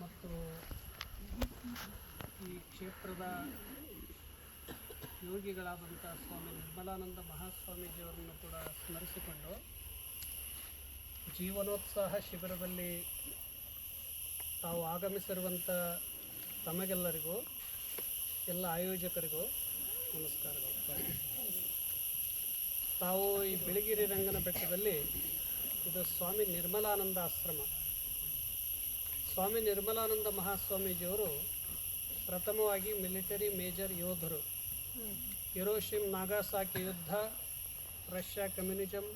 ಮತ್ತು ಈ ಕ್ಷೇತ್ರದ ಯೋಗಿಗಳಾದಂಥ ಸ್ವಾಮಿ ನಿರ್ಮಲಾನಂದ ಮಹಾಸ್ವಾಮೀಜಿಯವರನ್ನು ಕೂಡ ಸ್ಮರಿಸಿಕೊಂಡು ಜೀವನೋತ್ಸಾಹ ಶಿಬಿರದಲ್ಲಿ ತಾವು ಆಗಮಿಸಿರುವಂಥ ತಮಗೆಲ್ಲರಿಗೂ ಎಲ್ಲ ಆಯೋಜಕರಿಗೂ ನಮಸ್ಕಾರಗಳು. ತಾವು ಈ ಬಿಳಿಗಿರಿ ರಂಗನ ಬೆಟ್ಟದಲ್ಲಿ ಇದು ಸ್ವಾಮಿ ನಿರ್ಮಲಾನಂದ ಆಶ್ರಮ. ಸ್ವಾಮಿ ನಿರ್ಮಲಾನಂದ ಮಹಾಸ್ವಾಮೀಜಿಯವರು ಪ್ರಥಮವಾಗಿ ಮಿಲಿಟರಿ ಮೇಜರ್ ಯೋಧರು. ಹಿರೋಶಿಮಾ ನಾಗಾಸಾಕಿ ಯುದ್ಧ, ರಷ್ಯಾ ಕಮ್ಯುನಿಸಮ್,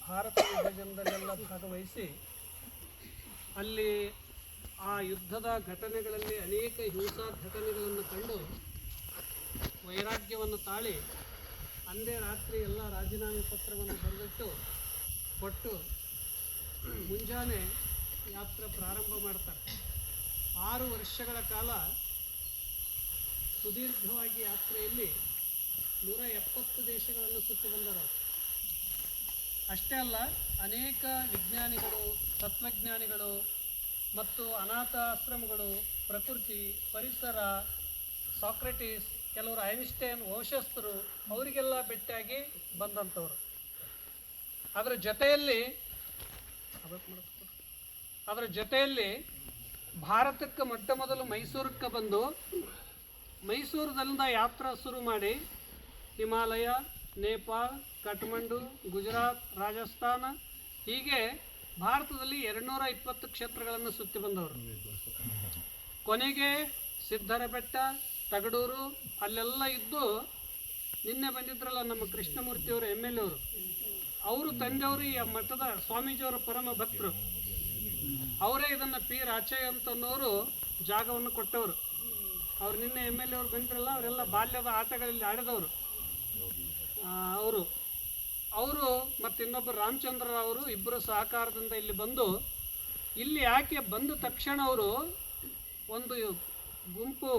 ಭಾರತ ವಿಭಜನದಲ್ಲೆಲ್ಲ ಭಾಗವಹಿಸಿ ಅಲ್ಲಿ ಆ ಯುದ್ಧದ ಘಟನೆಗಳಲ್ಲಿ ಅನೇಕ ಹಿಂಸಾ ಘಟನೆಗಳನ್ನು ಕಂಡು ವೈರಾಗ್ಯವನ್ನು ತಾಳಿ ಅಂದೇ ರಾತ್ರಿ ಎಲ್ಲ ರಾಜೀನಾಮೆ ಪತ್ರವನ್ನು ಬರೆದಿಟ್ಟು ಕೊಟ್ಟು ಮುಂಜಾನೆ ಯಾತ್ರೆ ಪ್ರಾರಂಭ ಮಾಡ್ತಾರೆ. 6 ವರ್ಷಗಳ ಕಾಲ ಸುದೀರ್ಘವಾಗಿ ಯಾತ್ರೆಯಲ್ಲಿ 170 ದೇಶಗಳನ್ನು ಸುತ್ತಿ ಬಂದರು. ಅಷ್ಟೇ ಅಲ್ಲ, ಅನೇಕ ವಿಜ್ಞಾನಿಗಳು, ತತ್ವಜ್ಞಾನಿಗಳು ಮತ್ತು ಅನಾಥ ಆಶ್ರಮಗಳು, ಪ್ರಕೃತಿ, ಪರಿಸರ, ಸಾಕ್ರೆಟಿಸ್, ಕೆಲವರು ಐನ್ಸ್ಟೈನ್ ವಂಶಸ್ಥರು, ಅವರಿಗೆಲ್ಲ ಭೇಟಿಯಾಗಿ ಬಂದಂಥವ್ರು. ಅದರ ಜೊತೆಯಲ್ಲಿ ಭಾರತಕ್ಕೆ ಮೊಟ್ಟ ಮೊದಲು ಮೈಸೂರಕ್ಕೆ ಬಂದು ಮೈಸೂರದಿಂದ ಯಾತ್ರಾ ಶುರು ಮಾಡಿ ಹಿಮಾಲಯ, ನೇಪಾಳ, ಕಠ್ಮಂಡು, ಗುಜರಾತ್, ರಾಜಸ್ಥಾನ, ಹೀಗೆ ಭಾರತದಲ್ಲಿ 220 ಕ್ಷೇತ್ರಗಳನ್ನು ಸುತ್ತಿ ಬಂದವರು. ಕೊನೆಗೆ ಸಿದ್ಧರ ಬೆಟ್ಟ, ತಗಡೂರು ಅಲ್ಲೆಲ್ಲ ಇದ್ದು ನಿನ್ನೆ ಬಂದಿದ್ರಲ್ಲ ನಮ್ಮ ಕೃಷ್ಣಮೂರ್ತಿಯವರು MLA ಅವರು ತಂದೆಯವರು ಈ ಮಠದ ಸ್ವಾಮೀಜಿಯವರ ಪರಮ ಭಕ್ತರು. ಅವರೇ ಇದನ್ನು ಪಿ ರಾಚಯ್ಯ ಅಂತನವರು ಜಾಗವನ್ನು ಕೊಟ್ಟವರು. ಅವ್ರು ನಿನ್ನೆ MLA ಅವರು ಬಂದಿರಲ್ಲ, ಅವರೆಲ್ಲ ಬಾಲ್ಯದ ಆಟಗಳಲ್ಲಿ ಆಡಿದವರು. ಅವರು ಮತ್ತು ಇನ್ನೊಬ್ಬರು ರಾಮಚಂದ್ರ ಅವರು ಇಬ್ಬರು ಸಹಕಾರದಿಂದ ಇಲ್ಲಿ ಬಂದು, ಇಲ್ಲಿ ಯಾಕೆ ಬಂದ ತಕ್ಷಣ ಅವರು ಒಂದು ಗುಂಪು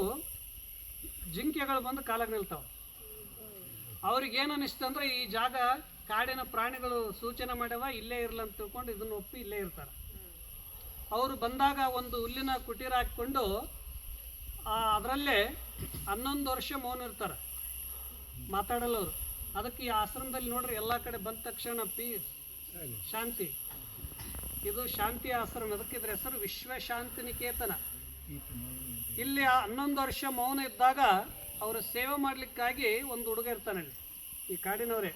ಜಿಂಕೆಗಳು ಬಂದು ಕಾಲಾಗಿ ನಿಲ್ತಾವೆ. ಅವ್ರಿಗೇನು ಅನ್ನಿಸ್ತು ಅಂದರೆ ಈ ಜಾಗ ಕಾಡಿನ ಪ್ರಾಣಿಗಳು ಸೂಚನೆ ಮಾಡ್ಯವ, ಇಲ್ಲೇ ಇರಲಂತ ತಿಳ್ಕೊಂಡು ಇದನ್ನು ಒಪ್ಪಿ ಇಲ್ಲೇ ಇರ್ತಾರೆ. ಅವರು ಬಂದಾಗ ಒಂದು ಹುಲ್ಲಿನ ಕುಟೀರ ಹಾಕ್ಕೊಂಡು ಅದರಲ್ಲೇ 11 ವರ್ಷ ಮೌನ ಇರ್ತಾರೆ, ಮಾತಾಡಲ್ಲ ಅವರು. ಅದಕ್ಕೆ ಈ ಆಶ್ರಮದಲ್ಲಿ ನೋಡ್ರಿ ಎಲ್ಲ ಕಡೆ ಬಂದ ತಕ್ಷಣ ಪೀಸ್, ಶಾಂತಿ, ಇದು ಶಾಂತಿ ಆಶ್ರಮ. ಅದಕ್ಕೆ ಇದ್ರ ಹೆಸರು ವಿಶ್ವಶಾಂತಿ ನಿಕೇತನ. ಇಲ್ಲಿ 11 ವರ್ಷ ಮೌನ ಇದ್ದಾಗ ಅವರ ಸೇವೆ ಮಾಡಲಿಕ್ಕಾಗಿ ಒಂದು ಹುಡುಗ ಇರ್ತಾನಲ್ಲಿ, ಈ ಕಾಡಿನವರೇ.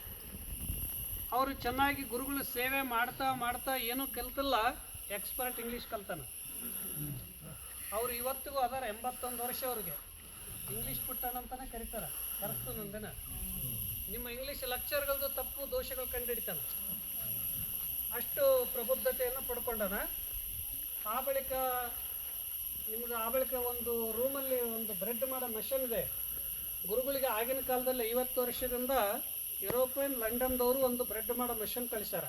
ಅವರು ಚೆನ್ನಾಗಿ ಗುರುಗಳು ಸೇವೆ ಮಾಡ್ತಾ ಮಾಡ್ತಾ ಏನೂ ಕಲ್ತಿಲ್ಲ, ಎಕ್ಸ್ಪರ್ಟ್ ಇಂಗ್ಲೀಷ್ ಕಲ್ತಾನ. ಅವರು ಇವತ್ತಿಗೂ ಅದಾರ, 81 ವರ್ಷ ಅವ್ರಿಗೆ. ಇಂಗ್ಲೀಷ್ ಪುಟ್ಟಣ ಅಂತಲೇ ಕರೀತಾರೆ. ಕರೆಸ್ತಾನೆ ಒಂದಿನ ನಿಮ್ಮ ಇಂಗ್ಲೀಷ್ ಲೆಕ್ಚರ್ಗಳದ್ದು ತಪ್ಪು ದೋಷಗಳು ಕಂಡುಹಿಡಿತಾನೆ. ಅಷ್ಟು ಪ್ರಬುದ್ಧತೆಯನ್ನು ಪಡ್ಕೊಂಡಾನ. ಆ ಬಳಿಕ ಒಂದು ರೂಮಲ್ಲಿ ಒಂದು ಬ್ರೆಡ್ ಮಾಡೋ ಮೆಷಿನ್ ಇದೆ. ಗುರುಗಳಿಗೆ ಆಗಿನ ಕಾಲದಲ್ಲಿ 50 ವರ್ಷದಿಂದ ಯುರೋಪಿಯನ್ ಲಂಡನ್ದವರು ಒಂದು ಬ್ರೆಡ್ ಮಾಡೋ ಮೆಷಿನ್ ಕಳಿಸ್ಯಾರ.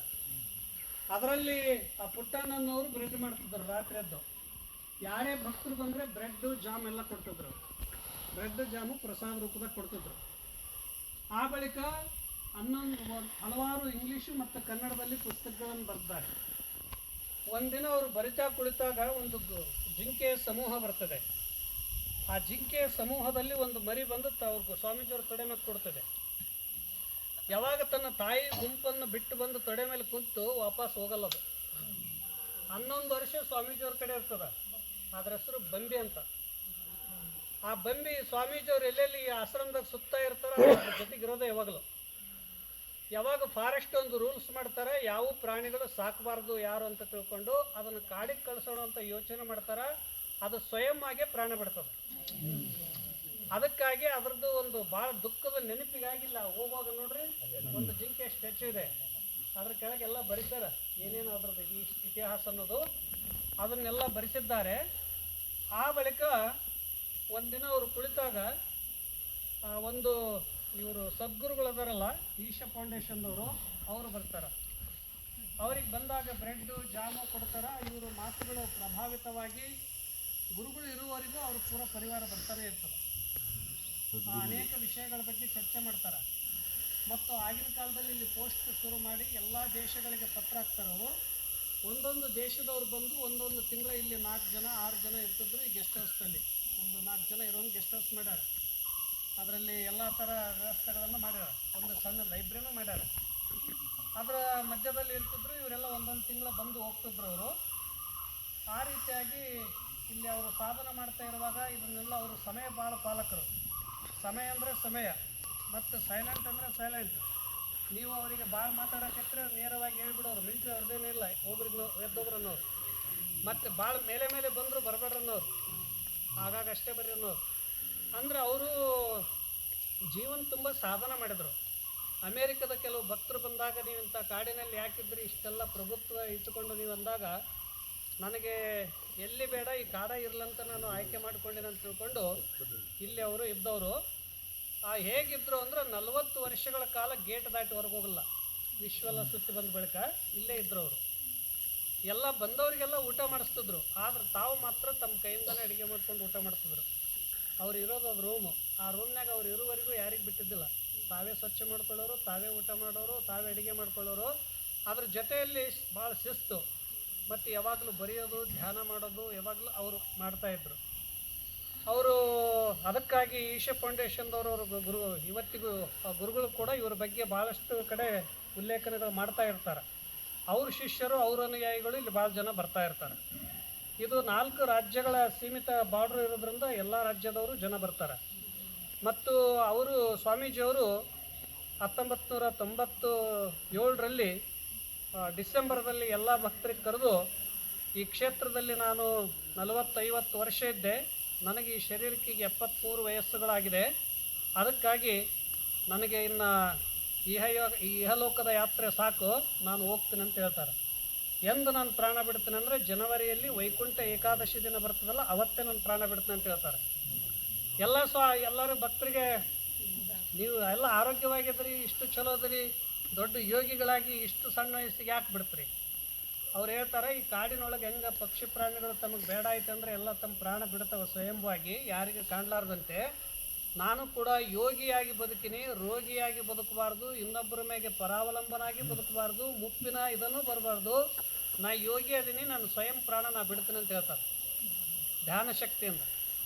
ಅದರಲ್ಲಿ ಆ ಪುಟ್ಟಣ್ಣನವರು ಬ್ರೆಡ್ ಮಾಡ್ತಿದ್ರು. ರಾತ್ರಿ ಎದ್ದು ಯಾರೇ ಭಕ್ತರು ಬಂದರೆ ಬ್ರೆಡ್ಡು ಜಾಮ್ ಎಲ್ಲ ಕೊಡ್ತಿದ್ರು. ಬ್ರೆಡ್ ಜಾಮು ಪ್ರಸಾದ ರೂಪದಾಗ ಕೊಡ್ತಿದ್ರು. ಆ ಬಳಿಕ ಹಲವಾರು ಇಂಗ್ಲೀಷು ಮತ್ತು ಕನ್ನಡದಲ್ಲಿ ಪುಸ್ತಕಗಳನ್ನು ಬರೆದಿದ್ದಾರೆ. ಒಂದಿನ ಅವರು ಬರಿತಾ ಕುಳಿತಾಗ ಒಂದು ಜಿಂಕೆಯ ಸಮೂಹ ಬರ್ತದೆ. ಆ ಜಿಂಕೆಯ ಸಮೂಹದಲ್ಲಿ ಒಂದು ಮರಿ ಬಂದು ಅವ್ರಿಗೆ ಸ್ವಾಮೀಜಿಯವ್ರ ತೊಡೆ ಮೇಲೆ ಕೊಡ್ತದೆ. ಯಾವಾಗ ತನ್ನ ತಾಯಿ ಗುಂಪನ್ನು ಬಿಟ್ಟು ಬಂದು ತೊಡೆ ಮೇಲೆ ಕುಂತು ವಾಪಸ್ ಹೋಗಲ್ಲದು. 11 ವರ್ಷ ಸ್ವಾಮೀಜಿಯವ್ರ ಕಡೆ ಇರ್ತದೆ. ಅದ್ರ ಹೆಸರು ಬಂಬಿ ಅಂತ. ಆ ಬಂಬಿ ಸ್ವಾಮೀಜಿಯವ್ರು ಎಲ್ಲೆಲ್ಲಿ ಈ ಆಶ್ರಮದಾಗ ಸುತ್ತಾ ಇರ್ತಾರೆ ಅದ್ರ ಜೊತೆಗಿರೋದೇ ಯಾವಾಗಲೂ. ಯಾವಾಗ ಫಾರೆಸ್ಟ್ ಒಂದು ರೂಲ್ಸ್ ಮಾಡ್ತಾರೆ, ಯಾವ ಪ್ರಾಣಿಗಳು ಸಾಕಬಾರ್ದು ಯಾರು ಅಂತ ತಿಳ್ಕೊಂಡು ಅದನ್ನು ಕಾಡಿಗೆ ಕಳಿಸೋಣ ಅಂತ ಯೋಚನೆ ಮಾಡ್ತಾರೆ, ಅದು ಸ್ವಯಂ ಆಗೇ ಪ್ರಾಣ ಬಿಡ್ತದೆ. ಅದಕ್ಕಾಗಿ ಅದರದ್ದು ಒಂದು ಭಾಳ ದುಃಖದ ನೆನಪಿಗಾಗಿಲ್ಲ. ಹೋಗುವಾಗ ನೋಡ್ರಿ ಒಂದು ಜಿಂಕೆ ಸ್ಟ್ಯಾಚು ಇದೆ, ಅದ್ರ ಕೆಳಗೆಲ್ಲ ಬರೀತಾರೆ ಏನೇನು ಅದ್ರದ್ದು ಇತಿಹಾಸ ಅನ್ನೋದು, ಅದನ್ನೆಲ್ಲ ಬರೆಸಿದ್ದಾರೆ. ಆ ಬಳಿಕ ಒಂದಿನ ಅವರು ಕುಳಿತಾಗ ಇವರು ಸದ್ಗುರುಗಳದಾರಲ್ಲ, ಈಶಾ ಫೌಂಡೇಶನ್ದವರು, ಅವರು ಬರ್ತಾರೆ. ಅವ್ರಿಗೆ ಬಂದಾಗ ಬ್ರೆಡ್ಡು ಜಾಮು ಕೊಡ್ತಾರೆ. ಇವರು ಮಾತುಗಳು ಪ್ರಭಾವಿತವಾಗಿ ಗುರುಗಳು ಇರುವವರೆಗೂ ಅವರು ಪೂರ ಪರಿವಾರ ಬರ್ತಾನೆ ಇರ್ತದೆ. ಅನೇಕ ವಿಷಯಗಳ ಬಗ್ಗೆ ಚರ್ಚೆ ಮಾಡ್ತಾರೆ. ಮತ್ತು ಆಗಿನ ಕಾಲದಲ್ಲಿ ಇಲ್ಲಿ ಪೋಸ್ಟ್ ಶುರು ಮಾಡಿ ಎಲ್ಲ ದೇಶಗಳಿಗೆ ಪತ್ರ ಹಾಕ್ತಾರೆ ಅವರು. ಒಂದೊಂದು ದೇಶದವ್ರು ಬಂದು ಒಂದೊಂದು ತಿಂಗಳ ಇಲ್ಲಿ 4 ಜನ 6 ಜನ ಇರ್ತಿದ್ರು ಈ ಗೆಸ್ಟ್ ಹೌಸ್ನಲ್ಲಿ. ಒಂದು 4 ಜನ ಇರೋಂಗೆ ಗೆಸ್ಟ್ ಹೌಸ್ ಮಾಡ್ಯಾರ. ಅದರಲ್ಲಿ ಎಲ್ಲ ಥರ ವ್ಯವಸ್ಥೆಗಳನ್ನು ಮಾಡ್ಯಾರ. ಒಂದು ಸಣ್ಣ ಲೈಬ್ರರಿನೂ ಮಾಡ್ಯಾರ. ಅದರ ಮಧ್ಯದಲ್ಲಿ ಇರ್ತಿದ್ರು. ಇವರೆಲ್ಲ ಒಂದೊಂದು ತಿಂಗಳ ಬಂದು ಹೋಗ್ತಿದ್ರು ಅವರು. ಆ ರೀತಿಯಾಗಿ ಇಲ್ಲಿ ಅವರು ಸಾಧನೆ ಮಾಡ್ತಾ ಇರುವಾಗ ಇದನ್ನೆಲ್ಲ ಅವರು ಸಮಯ ಭಾಳ ಪಾಲಕರು. ಸಮಯ ಅಂದರೆ ಸಮಯ, ಮತ್ತು ಸೈಲೆಂಟ್ ಅಂದರೆ ಸೈಲೆಂಟ್. ನೀವು ಅವರಿಗೆ ಭಾಳ ಮಾತಾಡೋಕ್ಕಿದ್ರೆ ನೇರವಾಗಿ ಹೇಳ್ಬಿಡೋರು. ಮಿಲ್ಟ್ರಿ ಅವ್ರದ್ದೇನಿಲ್ಲ, ಒಬ್ರಿಗೆ ಎದ್ದೊಬ್ರು ಅನ್ನೋರು. ಮತ್ತು ಭಾಳ ಮೇಲೆ ಮೇಲೆ ಬಂದರೂ ಬರಬೇಡ್ರಿ ಅನ್ನೋರು, ಆಗಾಗ ಅಷ್ಟೇ ಬರ್ರಿ ಅನ್ನೋರು. ಅಂದರೆ ಅವರು ಜೀವನ ತುಂಬ ಸಾಧನೆ ಮಾಡಿದರು. ಅಮೇರಿಕದ ಕೆಲವು ಭಕ್ತರು ಬಂದಾಗ ನೀವು ಇಂಥ ಕಾಡಿನಲ್ಲಿ ಯಾಕಿದ್ರಿ, ಇಷ್ಟೆಲ್ಲ ಪ್ರಭುತ್ವ ಇಟ್ಟುಕೊಂಡು ನೀವು ಅಂದಾಗ, ನನಗೆ ಎಲ್ಲಿ ಬೇಡ ಈ ಕಾಡ ಇರಲಂತ ನಾನು ಆಯ್ಕೆ ಮಾಡ್ಕೊಂಡಿನಿ ಅಂತ ತಿಳ್ಕೊಂಡು ಇಲ್ಲಿ ಅವರು ಇದ್ದವರು. ಹೇಗಿದ್ದರು ಅಂದರೆ 40 ವರ್ಷಗಳ ಕಾಲ ಗೇಟ್ ದಾಟಿ ಹೊರಗೆ ಹೋಗಲ್ಲ. ವಿಶ್ವೆಲ್ಲ ಸುತ್ತಿ ಬಂದ ಬಳಿಕ ಇಲ್ಲೇ ಇದ್ದರು ಅವರು. ಎಲ್ಲ ಬಂದವರಿಗೆಲ್ಲ ಊಟ ಮಾಡಿಸ್ತಿದ್ರು. ಆದ್ರೆ ತಾವು ಮಾತ್ರ ತಮ್ಮ ಕೈಯಿಂದನೇ ಅಡುಗೆ ಮಾಡ್ಕೊಂಡು ಊಟ ಮಾಡ್ತಿದ್ರು. ಅವ್ರು ಇರೋದು ಅದು ರೂಮು. ಆ ರೂಮ್ನಾಗ ಅವ್ರು ಇರುವವರೆಗೂ ಯಾರಿಗೆ ಬಿಟ್ಟಿದ್ದಿಲ್ಲ. ತಾವೇ ಸ್ವಚ್ಛ ಮಾಡ್ಕೊಳ್ಳೋರು, ತಾವೇ ಊಟ ಮಾಡೋರು, ತಾವೇ ಅಡುಗೆ ಮಾಡ್ಕೊಳ್ಳೋರು. ಅದ್ರ ಜೊತೆಯಲ್ಲಿ ಭಾಳ ಶಿಸ್ತು, ಮತ್ತು ಯಾವಾಗಲೂ ಬರೆಯೋದು, ಧ್ಯಾನ ಮಾಡೋದು ಯಾವಾಗಲೂ ಅವರು ಮಾಡ್ತಾಯಿದ್ರು. ಅವರು ಅದಕ್ಕಾಗಿ ಈಶ ಫೌಂಡೇಶನ್ದವರು ಗುರು, ಇವತ್ತಿಗೂ ಗುರುಗಳು ಕೂಡ ಇವ್ರ ಬಗ್ಗೆ ಭಾಳಷ್ಟು ಕಡೆ ಉಲ್ಲೇಖನಗಳು ಮಾಡ್ತಾ ಇರ್ತಾರೆ. ಅವ್ರ ಶಿಷ್ಯರು, ಅವ್ರ ಅನುಯಾಯಿಗಳು ಇಲ್ಲಿ ಭಾಳ ಜನ ಬರ್ತಾ ಇರ್ತಾರೆ. ಇದು 4 ರಾಜ್ಯಗಳ ಸೀಮಿತ ಬಾರ್ಡ್ರ್ ಇರೋದ್ರಿಂದ ಎಲ್ಲ ರಾಜ್ಯದವರು ಜನ ಬರ್ತಾರೆ. ಮತ್ತು ಅವರು ಸ್ವಾಮೀಜಿಯವರು 1997ರಲ್ಲಿ ಡಿಸೆಂಬರ್ದಲ್ಲಿ ಎಲ್ಲ ಭಕ್ತರಿಗೆ ಕರೆದು, ಈ ಕ್ಷೇತ್ರದಲ್ಲಿ ನಾನು 40-50 ವರ್ಷ ಇದ್ದೆ, ನನಗೆ ಈ ಶರೀರಕ್ಕೆ 73 ವಯಸ್ಸುಗಳಾಗಿದೆ, ಅದಕ್ಕಾಗಿ ನನಗೆ ಇನ್ನು ಇಹಲೋಕದ ಯಾತ್ರೆ ಸಾಕು, ನಾನು ಹೋಗ್ತೀನಿ ಅಂತ ಹೇಳ್ತಾರೆ. ಎಂದು ನಾನು ಪ್ರಾಣ ಬಿಡ್ತೀನಿ ಅಂದರೆ ಜನವರಿಯಲ್ಲಿ ವೈಕುಂಠ ಏಕಾದಶಿ ದಿನ ಬರ್ತದಲ್ಲ, ಅವತ್ತೇ ನಾನು ಪ್ರಾಣ ಬಿಡ್ತೀನಿ ಅಂತ ಹೇಳ್ತಾರೆ. ಎಲ್ಲರೂ ಭಕ್ತರಿಗೆ, ನೀವು ಎಲ್ಲ ಆರೋಗ್ಯವಾಗಿದ್ರಿ, ಇಷ್ಟು ಚಲೋ ಅದ್ರಿ, ದೊಡ್ಡ ಯೋಗಿಗಳಾಗಿ ಇಷ್ಟು ಸಣ್ಣ ವಯಸ್ಸಿಗೆ ಯಾಕೆ ಬಿಡ್ತೀರಿ? ಅವ್ರು ಹೇಳ್ತಾರೆ, ಈ ಕಾಡಿನೊಳಗೆ ಹೆಂಗೆ ಪಕ್ಷಿ ಪ್ರಾಣಿಗಳು ತಮಗೆ ಬೇಡ ಆಯ್ತು ಅಂದರೆ ಎಲ್ಲ ತಮ್ಮ ಪ್ರಾಣ ಬಿಡ್ತಾವೆ ಸ್ವಯಂಭವಾಗಿ, ಯಾರಿಗೆ ಕಾಣಲಾರ್ದಂತೆ. ನಾನು ಕೂಡ ಯೋಗಿಯಾಗಿ ಬದುಕಿನಿ, ರೋಗಿಯಾಗಿ ಬದುಕಬಾರ್ದು, ಇನ್ನೊಬ್ಬರ ಮೇಲೆ ಪರಾವಲಂಬನಾಗಿ ಬದುಕಬಾರ್ದು, ಮುಪ್ಪಿನ ಇದನ್ನು ಬರಬಾರ್ದು. ನಾ ಯೋಗಿ ಅದೀನಿ, ನಾನು ಸ್ವಯಂ ಪ್ರಾಣ ನಾ ಬಿಡ್ತೀನಿ ಅಂತ ಹೇಳ್ತಾರೆ ಧ್ಯಾನ ಶಕ್ತಿಯಿಂದ.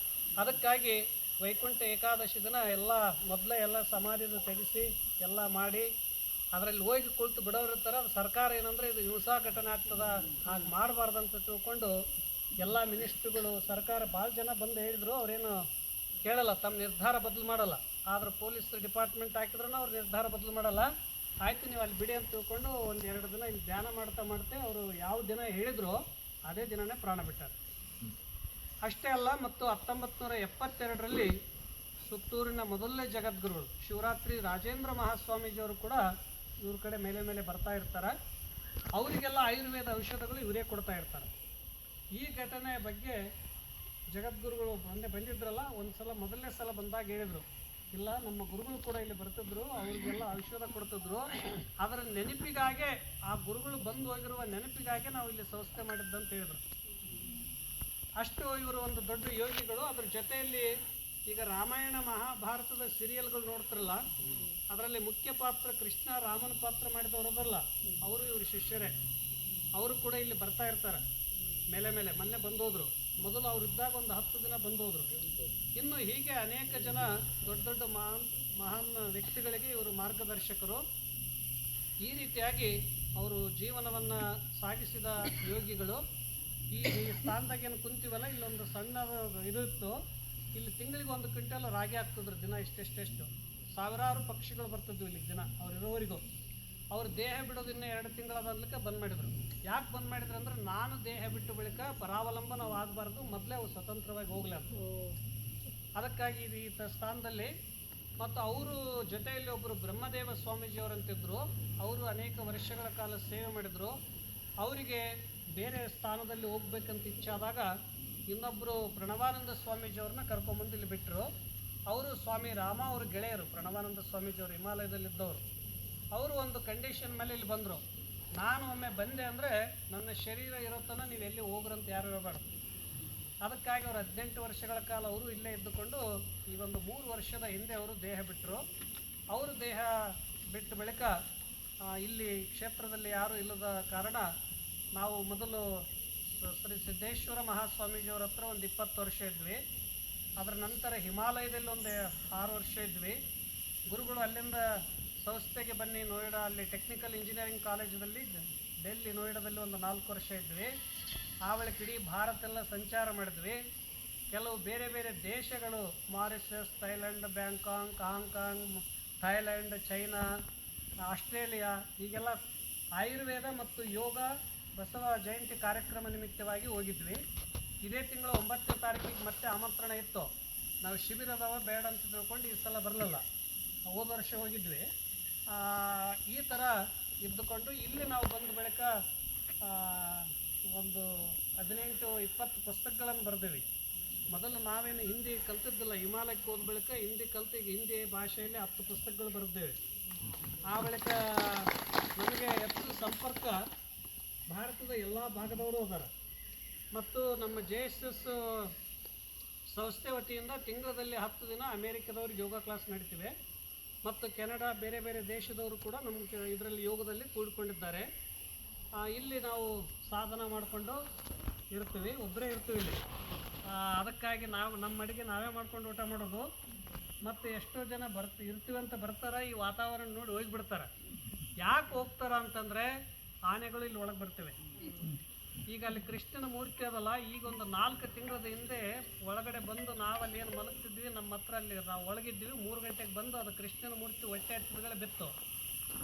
ಅದಕ್ಕಾಗಿ ವೈಕುಂಠ ಏಕಾದಶಿ ದಿನ ಮೊದಲೇ ಎಲ್ಲ ಸಮಾಧಿದು ತೆಗೆಸಿ ಎಲ್ಲ ಮಾಡಿ ಅದರಲ್ಲಿ ಹೋಗಿ ಕುಳಿತು ಬಿಡೋರು ಇರ್ತಾರೆ. ಅದು ಸರ್ಕಾರ ಏನಂದರೆ ಇದು ಹಿಂಸಾ ಘಟನೆ ಆಗ್ತದ, ಹಾಗೆ ಮಾಡಬಾರ್ದಂತ ತಿಳ್ಕೊಂಡು ಎಲ್ಲ ಮಿನಿಸ್ಟ್ರುಗಳು, ಸರ್ಕಾರ ಭಾಳ ಜನ ಬಂದು ಹೇಳಿದರು. ಅವರೇನು ಕೇಳಲ್ಲ, ತಮ್ಮ ನಿರ್ಧಾರ ಬದಲು ಮಾಡಲ್ಲ. ಆದ್ರೆ ಪೊಲೀಸ್ ಡಿಪಾರ್ಟ್ಮೆಂಟ್ ಹಾಕಿದ್ರೂ ಅವ್ರು ನಿರ್ಧಾರ ಬದಲು ಮಾಡಲ್ಲ. ಆಯಿತು ನೀವು ಅಲ್ಲಿ ಬಿಡಿ ಅಂತ ತಿಳ್ಕೊಂಡು 1-2 ದಿನ ಇಲ್ಲಿ ಧ್ಯಾನ ಮಾಡ್ತಾ ಅವರು ಯಾವ ದಿನ ಹೇಳಿದ್ರು ಅದೇ ದಿನವೇ ಪ್ರಾಣ ಬಿಟ್ಟಾರೆ. ಅಷ್ಟೇ ಅಲ್ಲ, ಮತ್ತು 1972ರಲ್ಲಿ ಸುತ್ತೂರಿನ ಮೊದಲನೇ ಜಗದ್ಗುರುಗಳು ಶಿವರಾತ್ರಿ ರಾಜೇಂದ್ರ ಮಹಾಸ್ವಾಮೀಜಿಯವರು ಕೂಡ ಇವ್ರ ಕಡೆ ಮೇಲೆ ಬರ್ತಾ ಇರ್ತಾರೆ. ಅವರಿಗೆಲ್ಲ ಆಯುರ್ವೇದ ಔಷಧಗಳು ಇವರೇ ಕೊಡ್ತಾ ಇರ್ತಾರೆ. ಈ ಘಟನೆಯ ಬಗ್ಗೆ ಜಗದ್ಗುರುಗಳು ಬಂದಿದ್ರಲ್ಲ, ಮೊದಲನೇ ಸಲ ಬಂದಾಗ ಹೇಳಿದರು, ಇಲ್ಲ ನಮ್ಮ ಗುರುಗಳು ಕೂಡ ಇಲ್ಲಿ ಬರ್ತಿದ್ರು, ಅವರಿಗೆಲ್ಲ ಔಷಧ ಕೊಡ್ತಿದ್ರು, ಅದರ ನೆನಪಿಗಾಗೆ, ಆ ಗುರುಗಳು ಬಂದು ಹೋಗಿರುವ ನೆನಪಿಗಾಗೆ ನಾವು ಇಲ್ಲಿ ಸಂಸ್ಥೆ ಮಾಡಿದ್ದಂತ ಹೇಳಿದರು. ಅಷ್ಟು ಇವರು ಒಂದು ದೊಡ್ಡ ಯೋಗಿಗಳು. ಅದ್ರ ಜೊತೆಯಲ್ಲಿ ಈಗ ರಾಮಾಯಣ ಮಹಾಭಾರತದ ಸೀರಿಯಲ್ಗಳು ನೋಡ್ತಿರಲ್ಲ, ಅದರಲ್ಲಿ ಮುಖ್ಯ ಪಾತ್ರ ಕೃಷ್ಣ ರಾಮನ ಪಾತ್ರ ಮಾಡಿದವರದಲ್ಲ, ಅವರು ಇವರು ಶಿಷ್ಯರೇ. ಅವರು ಕೂಡ ಇಲ್ಲಿ ಬರ್ತಾ ಇರ್ತಾರೆ ಮೇಲೆ ಮೊನ್ನೆ ಬಂದೋದ್ರು. ಮೊದಲು ಅವರಿದ್ದಾಗ ಒಂದು 10 ದಿನ ಬಂದೋದ್ರು. ಇನ್ನು ಹೀಗೆ ಅನೇಕ ಜನ ದೊಡ್ಡ ಮಹಾನ್ ವ್ಯಕ್ತಿಗಳಿಗೆ ಇವರು ಮಾರ್ಗದರ್ಶಕರು. ಈ ರೀತಿಯಾಗಿ ಅವರು ಜೀವನವನ್ನು ಸಾಗಿಸಿದ ಯೋಗಿಗಳು. ಈ ಸ್ಥಾನದಾಗೇನು ಕುಂತೀವಲ್ಲ, ಇಲ್ಲೊಂದು ಸಣ್ಣ ಇತ್ತು. ಇಲ್ಲಿ ತಿಂಗಳಿಗೆ 1 ಕ್ವಿಂಟಲ್ ರಾಗಿ ಹಾಕ್ತಿದ್ರು ದಿನ. ಇಷ್ಟೆಷ್ಟು ಸಾವಿರಾರು ಪಕ್ಷಿಗಳು ಬರ್ತಿದ್ವು ಇಲ್ಲಿಗೆ ದಿನ ಅವ್ರಿರೋವರೆಗೂ. ಅವ್ರು ದೇಹ ಬಿಡೋದು ಇನ್ನೂ 2 ತಿಂಗಳಾದಕ್ಕೆ ಬಂದ್ ಮಾಡಿದರು. ಯಾಕೆ ಬಂದ್ ಮಾಡಿದ್ರು ಅಂದರೆ, ನಾನು ದೇಹ ಬಿಟ್ಟು ಬಳಿಕ ಪರಾವಲಂಬನ ನಾವು ಆಗಬಾರ್ದು, ಮೊದಲೇ ಅವು ಸ್ವತಂತ್ರವಾಗಿ ಹೋಗ್ಲಿ ಅಂತ. ಅದಕ್ಕಾಗಿ ಈ ಸ್ಥಾನದಲ್ಲಿ. ಮತ್ತು ಅವರು ಜೊತೆಯಲ್ಲಿ ಒಬ್ಬರು ಬ್ರಹ್ಮದೇವ ಸ್ವಾಮೀಜಿಯವರಂತಿದ್ದರು. ಅವರು ಅನೇಕ ವರ್ಷಗಳ ಕಾಲ ಸೇವೆ ಮಾಡಿದರು. ಅವರಿಗೆ ಬೇರೆ ಸ್ಥಾನದಲ್ಲಿ ಹೋಗ್ಬೇಕಂತ ಇಚ್ಛೆ ಆದಾಗ ಇನ್ನೊಬ್ಬರು ಪ್ರಣವಾನಂದ ಸ್ವಾಮೀಜಿಯವ್ರನ್ನ ಕರ್ಕೊಂಬಂದು ಇಲ್ಲಿ ಬಿಟ್ಟರು. ಅವರು ಸ್ವಾಮಿ ರಾಮ ಅವ್ರ ಗೆಳೆಯರು. ಪ್ರಣವಾನಂದ ಸ್ವಾಮೀಜಿಯವರು ಹಿಮಾಲಯದಲ್ಲಿದ್ದವರು. ಅವರು ಒಂದು ಕಂಡೀಷನ್ ಮೇಲೆ ಇಲ್ಲಿ ಬಂದರು. ನಾನು ಒಮ್ಮೆ ಬಂದೆ ಅಂದರೆ ನನ್ನ ಶರೀರ ಇರೋ ತನಕ ನೀವು ಎಲ್ಲಿ ಹೋಗ್ರಂತ ಯಾರು ಹೇಳಬಾರ್ದು. ಅದಕ್ಕಾಗಿ ಅವರು 18 ವರ್ಷಗಳ ಕಾಲ ಅವರು ಇಲ್ಲೇ ಇದ್ದುಕೊಂಡು ಈ ಒಂದು 3 ವರ್ಷದ ಹಿಂದೆ ಅವರು ದೇಹ ಬಿಟ್ಟರು. ಅವರು ದೇಹ ಬಿಟ್ಟ ಬಳಿಕ ಇಲ್ಲಿ ಕ್ಷೇತ್ರದಲ್ಲಿ ಯಾರೂ ಇಲ್ಲದ ಕಾರಣ ನಾವು ಮೊದಲು ಶ್ರೀ ಸಿದ್ದೇಶ್ವರ ಮಹಾಸ್ವಾಮೀಜಿಯವ್ರ ಹತ್ರ ಒಂದು 20 ವರ್ಷ ಇದ್ವಿ. ಅದರ ನಂತರ ಹಿಮಾಲಯದಲ್ಲಿ ಒಂದು 6 ವರ್ಷ ಇದ್ವಿ. ಗುರುಗಳು ಅಲ್ಲಿಂದ ಸಂಸ್ಥೆಗೆ ಬನ್ನಿ ನೋಯ್ಡಾ, ಅಲ್ಲಿ ಟೆಕ್ನಿಕಲ್ ಇಂಜಿನಿಯರಿಂಗ್ ಕಾಲೇಜಲ್ಲಿ ಡೆಲ್ಲಿ ನೋಯ್ಡಾದಲ್ಲಿ ಒಂದು 4 ವರ್ಷ ಇದ್ವಿ. ಆ ಬಳಿಕ ಇಡೀ ಭಾರತ ಎಲ್ಲ ಸಂಚಾರ ಮಾಡಿದ್ವಿ. ಕೆಲವು ಬೇರೆ ಬೇರೆ ದೇಶಗಳು, Mauritius, Thailand, Bangkok, Hong Kong, Thailand, China, Australia, ಹೀಗೆಲ್ಲ ಆಯುರ್ವೇದ ಮತ್ತು ಯೋಗ ಬಸವ ಜಯಂತಿ ಕಾರ್ಯಕ್ರಮ ನಿಮಿತ್ತವಾಗಿ ಹೋಗಿದ್ವಿ. ಇದೇ ತಿಂಗಳ 9ನೇ ತಾರೀಕಿಗೆ ಮತ್ತೆ ಆಮಂತ್ರಣ ಇತ್ತು. ನಾವು ಶಿಬಿರದವ ಬೇಡ ಅಂತ ತಿಳ್ಕೊಂಡು ಈ ಸಲ ಬರಲಿಲ್ಲ. ಹೋದ ವರ್ಷ ಹೋಗಿದ್ವಿ. ಈ ಥರ ಇದ್ದುಕೊಂಡು ಇಲ್ಲಿ ನಾವು ಬಂದ ಬಳಿಕ ಒಂದು 18-20 ಪುಸ್ತಕಗಳನ್ನು ಬರೆದಿವಿ. ಮೊದಲು ನಾವೇನು ಹಿಂದಿ ಕಲ್ತಿದ್ದಿಲ್ಲ. ಹಿಮಾಲಯಕ್ಕೆ ಹೋದ ಬಳಿಕ ಹಿಂದಿ ಕಲ್ತು ಈಗ ಹಿಂದಿ ಭಾಷೆಯಲ್ಲಿ 10 ಪುಸ್ತಕಗಳು ಬರೆದಿದ್ದೇವೆ. ಆ ಬಳಿಕ ನಮಗೆ ಹೆಚ್ಚು ಸಂಪರ್ಕ ಭಾರತದ ಎಲ್ಲ ಭಾಗದವರು ಹೋದಾರ. ಮತ್ತು ನಮ್ಮ JSS ಸಂಸ್ಥೆ ವತಿಯಿಂದ ತಿಂಗಳಲ್ಲಿ 10 ದಿನ ಅಮೇರಿಕದವ್ರಿಗೆ ಯೋಗ ಕ್ಲಾಸ್ ನಡೀತಿವೆ. ಮತ್ತು ಕೆನಡಾ, ಬೇರೆ ಬೇರೆ ದೇಶದವರು ಕೂಡ ನಮಗೆ ಇದರಲ್ಲಿ ಯೋಗದಲ್ಲಿ ಕೂಡಿಕೊಂಡಿದ್ದಾರೆ. ಇಲ್ಲಿ ನಾವು ಸಾಧನ ಮಾಡಿಕೊಂಡು ಇರ್ತೀವಿ, ಒಬ್ಬರೇ ಇರ್ತೀವಿ ಇಲ್ಲಿ. ಅದಕ್ಕಾಗಿ ನಾವು ನಮ್ಮ ಅಡುಗೆ ನಾವೇ ಮಾಡ್ಕೊಂಡು ಊಟ ಮಾಡೋದು. ಮತ್ತು ಎಷ್ಟೋ ಜನ ಇರ್ತೀವಿ ಅಂತ ಬರ್ತಾರೆ, ಈ ವಾತಾವರಣ ನೋಡಿ ಹೋಗಿಬಿಡ್ತಾರೆ. ಯಾಕೆ ಹೋಗ್ತಾರ ಅಂತಂದರೆ ಆನೆಗಳು ಇಲ್ಲಿ ಒಳಗೆ ಬರ್ತವೆ. ಈಗ ಅಲ್ಲಿ ಕೃಷ್ಣನ ಮೂರ್ತಿ ಅದಲ್ಲ, ಈಗ ಒಂದು 4 ತಿಂಗಳ ಹಿಂದೆ ಒಳಗಡೆ ಬಂದು ನಾವಲ್ಲಿ ಏನು ಮಲಗ್ತಿದ್ವಿ, ನಮ್ಮ ಹತ್ರ ಅಲ್ಲಿ ನಾವು ಒಳಗಿದ್ವಿ. 3 ಗಂಟೆಗೆ ಬಂದು ಅದು ಕೃಷ್ಣನ ಮೂರ್ತಿ ಹೊಟ್ಟೆ ಹತ್ತಿರಗಳೇ ಬಿತ್ತು.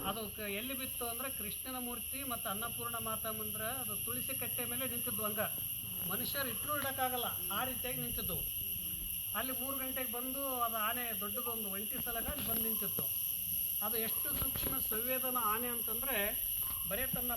ಅದು ಎಲ್ಲಿ ಬಿತ್ತು ಅಂದರೆ ಕೃಷ್ಣನ ಮೂರ್ತಿ ಮತ್ತು ಅನ್ನಪೂರ್ಣ ಮಾತಾ ಮಂದಿರ, ಅದು ತುಳಸಿ ಕಟ್ಟೆ ಮೇಲೆ ನಿಂತಿದ್ವು. ಹಂಗೆ ಮನುಷ್ಯರು ಇಟ್ಟರೂ ಇಡೋಕ್ಕಾಗಲ್ಲ, ಆ ರೀತಿಯಾಗಿ ನಿಂತಿದ್ದವು. ಅಲ್ಲಿ 3 ಗಂಟೆಗೆ ಬಂದು ಅದು ಆನೆ ದೊಡ್ಡದೊಂದು ಒಂಟಿ ಸಲಗ ಅಲ್ಲಿ ಬಂದು ನಿಂತಿತ್ತು. ಅದು ಎಷ್ಟು ಸೂಕ್ಷ್ಮ ಸಂವೇದನಾ ಆನೆ ಅಂತಂದರೆ ಬರೀ ತನ್ನ